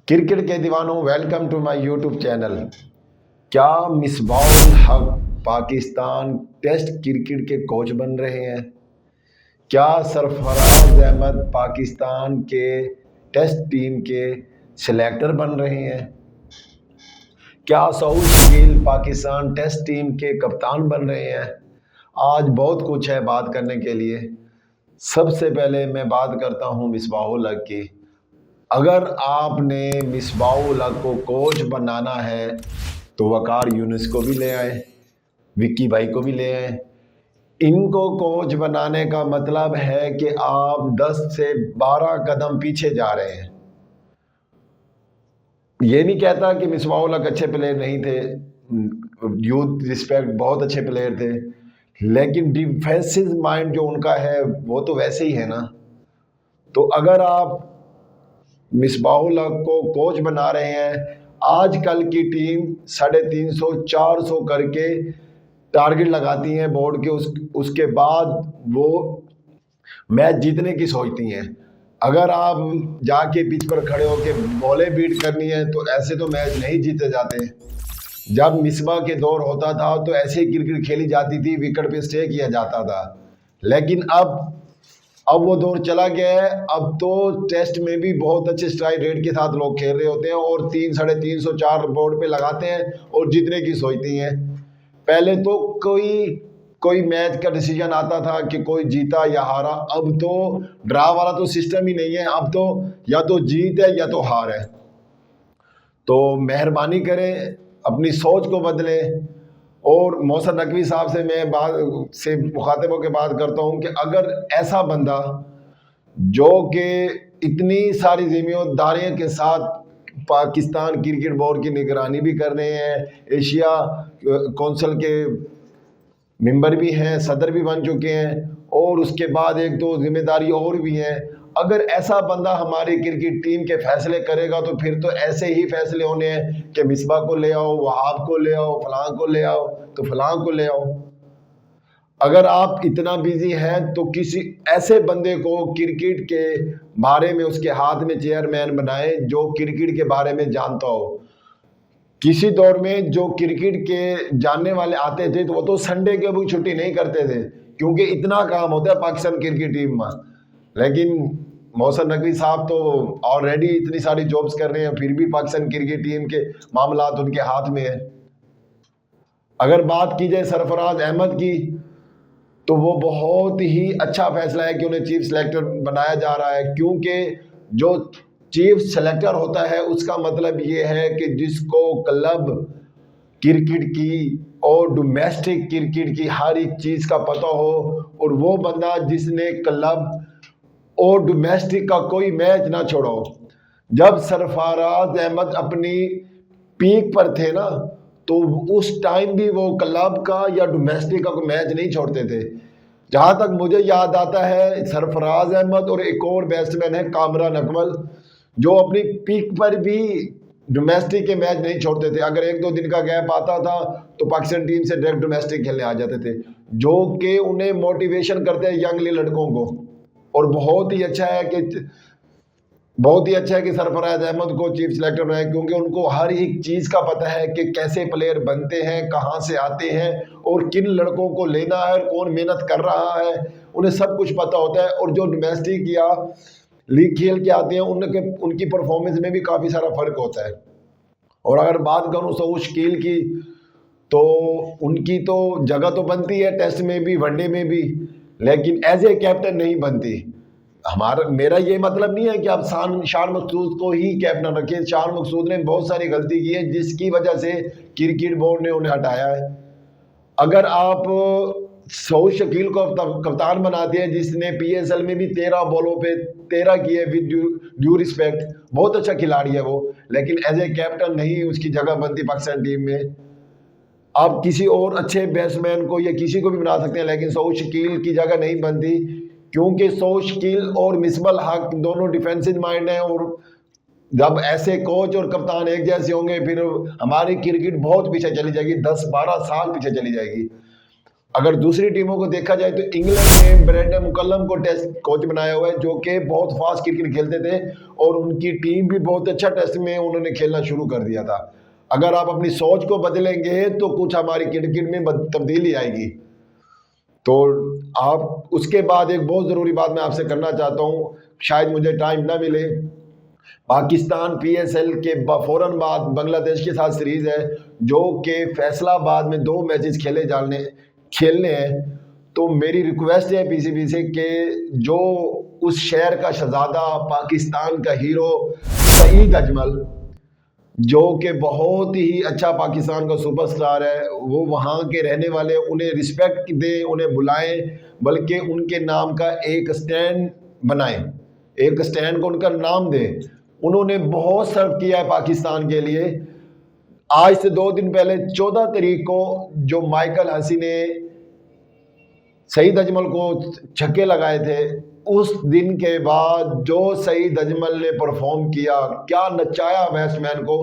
Cricket के दीवानों, welcome to my YouTube channel. क्या Misbah-ul Haq Pakistan test cricket coach कोच बन रहे हैं? क्या सरफराज अहमद पाकिस्तान के टेस्ट टीम के सिलेक्टर बन रहे हैं? क्या सऊद शकील पाकिस्तान टेस्ट टीम के कप्तान बन रहे हैं? आज बहुत कुछ है बात करने के लिए। सबसे पहले मैं बात करता हूँ मिसबाह-उल हक की। अगर आपने मिसबाह-उल हक को कोच बनाना है तो वकार यूनुस को भी ले आए, विक्की भाई को भी ले आए। इनको कोच बनाने का मतलब है कि आप 10 से 12 कदम पीछे जा रहे हैं। ये नहीं कहता कि मिसबाह-उल हक अच्छे प्लेयर नहीं थे, यूथ रिस्पेक्ट बहुत अच्छे प्लेयर थे, लेकिन डिफेंसिव माइंड जो उनका है वो तो वैसे ही है ना। तो अगर आप मिसबाह-उल हक को कोच बना रहे हैं, आजकल की टीम 350-400 करके टारगेट लगाती हैं बोर्ड के, उसके बाद वो मैच जीतने की सोचती हैं। अगर आप जाके पिच पर खड़े होकर बॉलें बीट करनी है तो ऐसे तो मैच नहीं जीते जाते। जब मिसबा के दौर होता था तो ऐसे ही क्रिकेट खेली जाती थी, विकेट पे स्टे किया जाता था। लेकिन अब वो दौर चला गया है। अब तो टेस्ट में भी बहुत अच्छे स्ट्राइक रेट के साथ लोग खेल रहे होते हैं और 300-350-4 बोर्ड पे लगाते हैं और जीतने की सोचती हैं। पहले तो कोई मैच का डिसीजन आता था कि कोई जीता या हारा। अब तो ड्रा वाला तो सिस्टम ही नहीं है। अब तो या तो जीत है या तो हार है। तो मेहरबानी करें, अपनी सोच को बदलें। और मोहसिन नकवी साहब से मैं मुखातिब होकर बात करता हूँ कि अगर ऐसा बंदा जो कि इतनी सारी जिम्मेदारियों के साथ पाकिस्तान क्रिकेट बोर्ड की निगरानी भी कर रहे हैं, एशिया कौंसिल के मेंबर भी हैं, सदर भी बन चुके हैं और उसके बाद एक दो जिम्मेदारी और भी हैं, अगर ऐसा बंदा हमारी क्रिकेट टीम के फैसले करेगा तो फिर तो ऐसे ही फैसले होने हैं कि मिसबा को ले आओ, वहाब को ले आओ, फलां को ले आओ, तो फलां को ले आओ। अगर आप इतना बिजी हैं तो किसी ऐसे बंदे को क्रिकेट के बारे में उसके हाथ में चेयरमैन बनाएं जो क्रिकेट के बारे में जानता हो। किसी दौर में जो क्रिकेट के जानने वाले आते थे तो वो तो संडे के भी छुट्टी नहीं करते थे क्योंकि इतना काम होता है पाकिस्तान क्रिकेट टीम में। लेकिन मोहसिन नकवी साहब तो ऑलरेडी इतनी सारी जॉब्स कर रहे हैं, फिर भी पाकिस्तान क्रिकेट टीम के मामला उनके हाथ में है। अगर बात की जाए सरफराज अहमद की तो वो बहुत ही अच्छा फैसला है कि उन्हें चीफ सेलेक्टर बनाया जा रहा है, क्योंकि जो चीफ सेलेक्टर होता है उसका मतलब ये है कि जिसको क्लब क्रिकेट की और डोमेस्टिक क्रिकेट की हर एक चीज़ का पता हो, और वो बंदा जिसने क्लब और डोमेस्टिक का कोई मैच ना छोड़ो। जब सरफराज अहमद अपनी पीक पर थे ना तो उस टाइम भी वो क्लब का या डोमेस्टिक का कोई मैच नहीं छोड़ते थे। जहाँ तक मुझे याद आता है, सरफराज अहमद और एक और बैट्समैन है कामरान अकमल, जो अपनी पीक पर भी डोमेस्टिक के मैच नहीं छोड़ते थे। अगर एक दो दिन का गैप आता था तो पाकिस्तान टीम से डायरेक्ट डोमेस्टिक खेलने आ जाते थे, जो कि उन्हें मोटिवेशन करते हैं यंगली लड़कों को। और बहुत ही अच्छा है कि सरफराज अहमद को चीफ सेलेक्टर बनाए, क्योंकि उनको हर एक चीज़ का पता है कि कैसे प्लेयर बनते हैं, कहाँ से आते हैं और किन लड़कों को लेना है और कौन मेहनत कर रहा है, उन्हें सब कुछ पता होता है। और जो डोमेस्टिक या लीग खेल के आते हैं उनकी परफॉर्मेंस में भी काफ़ी सारा फर्क होता है। और अगर बात करूँ सऊद शकील की तो उनकी तो जगह तो बनती है टेस्ट में भी, वनडे में भी, लेकिन एज ए कैप्टन नहीं बनती। मेरा ये मतलब नहीं है कि आप शान मकसूद को ही कैप्टन रखें। शान मकसूद ने बहुत सारी गलती की है जिसकी वजह से क्रिकेट बोर्ड ने उन्हें हटाया है। अगर आप सऊद शकील को कप्तान बनाते हैं जिसने PSL में भी 13 बॉलों पे 13 किए, विद ड्यू रिस्पेक्ट, बहुत अच्छा खिलाड़ी है वो, लेकिन एज ए कैप्टन नहीं उसकी जगह बनती पाकिस्तान टीम में। आप किसी और अच्छे बैट्समैन को या किसी को भी बना सकते हैं, लेकिन सऊद शकील की जगह नहीं बनती, क्योंकि सऊद शकील और मिसबाह-उल हक दोनों डिफेंसिव माइंड हैं। और जब ऐसे कोच और कप्तान एक जैसे होंगे फिर हमारी क्रिकेट बहुत पीछे चली जाएगी, 10-12 साल पीछे चली जाएगी। अगर दूसरी टीमों को देखा जाए तो इंग्लैंड ने ब्रेंडन मुकल्लम को टेस्ट कोच बनाया हुआ है, जो कि बहुत फास्ट क्रिकेट खेलते थे और उनकी टीम भी बहुत अच्छा टेस्ट में उन्होंने खेलना शुरू कर दिया था। अगर आप अपनी सोच को बदलेंगे तो कुछ हमारी क्रिकेट में तब्दीली आएगी। तो आप उसके बाद एक बहुत ज़रूरी बात मैं आपसे करना चाहता हूँ, शायद मुझे टाइम ना मिले। पाकिस्तान PSL के फ़ौरन बाद बांग्लादेश के साथ सीरीज़ है, जो कि फैसलाबाद में 2 मैचेस खेलने हैं। तो मेरी रिक्वेस्ट है PCB से कि जो उस शहर का शहजादा, पाकिस्तान का हीरो सईद अजमल, जो कि बहुत ही अच्छा पाकिस्तान का सुपरस्टार है, वो वहाँ के रहने वाले उन्हें रिस्पेक्ट दें, उन्हें बुलाएं, बल्कि उनके नाम का एक स्टैंड बनाएं, एक स्टैंड को उनका नाम दें। उन्होंने बहुत सर्व किया है पाकिस्तान के लिए। आज से 2 दिन पहले 14 तारीख को जो माइकल हसी ने सईद अजमल को छक्के लगाए थे, उस दिन के बाद जो सईद अजमल ने परफॉर्म किया, क्या नचाया बैट्समैन को,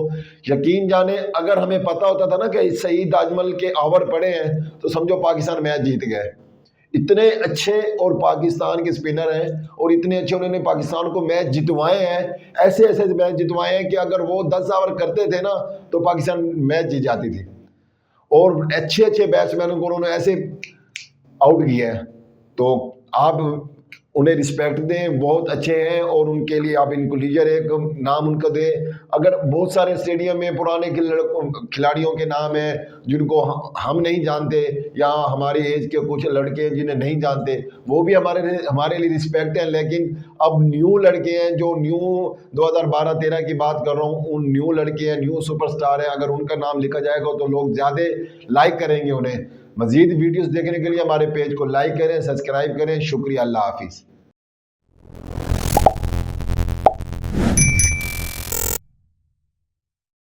यकीन जाने अगर हमें पता होता था ना कि सईद अजमल के ओवर पड़े हैं तो समझो पाकिस्तान मैच जीत गए। इतने अच्छे और पाकिस्तान के स्पिनर हैं और इतने अच्छे उन्होंने पाकिस्तान को मैच जितवाए हैं, ऐसे ऐसे मैच जितवाए हैं कि अगर वो 10 ओवर करते थे ना तो पाकिस्तान मैच जीत जाती थी। और अच्छे अच्छे बैट्समैनों को उन्होंने ऐसे आउट किया है। तो आप उन्हें रिस्पेक्ट दें, बहुत अच्छे हैं और उनके लिए आप इनको लीजर एक नाम उनका दें। अगर बहुत सारे स्टेडियम में पुराने खिलाड़ियों के नाम हैं जिनको हम नहीं जानते, या हमारी एज के कुछ लड़के जिन्हें नहीं जानते, वो भी हमारे लिए रिस्पेक्ट है। लेकिन अब न्यू लड़के हैं, जो न्यू 2012-13 की बात कर रहा हूँ, उन न्यू लड़के हैं, न्यू सुपरस्टार हैं, अगर उनका नाम लिखा जाएगा तो लोग ज़्यादा लाइक करेंगे उन्हें। मज़ीद वीडियोस देखने के लिए हमारे पेज को लाइक करें, सब्सक्राइब करें। शुक्रिया, अल्लाह हाफिज़।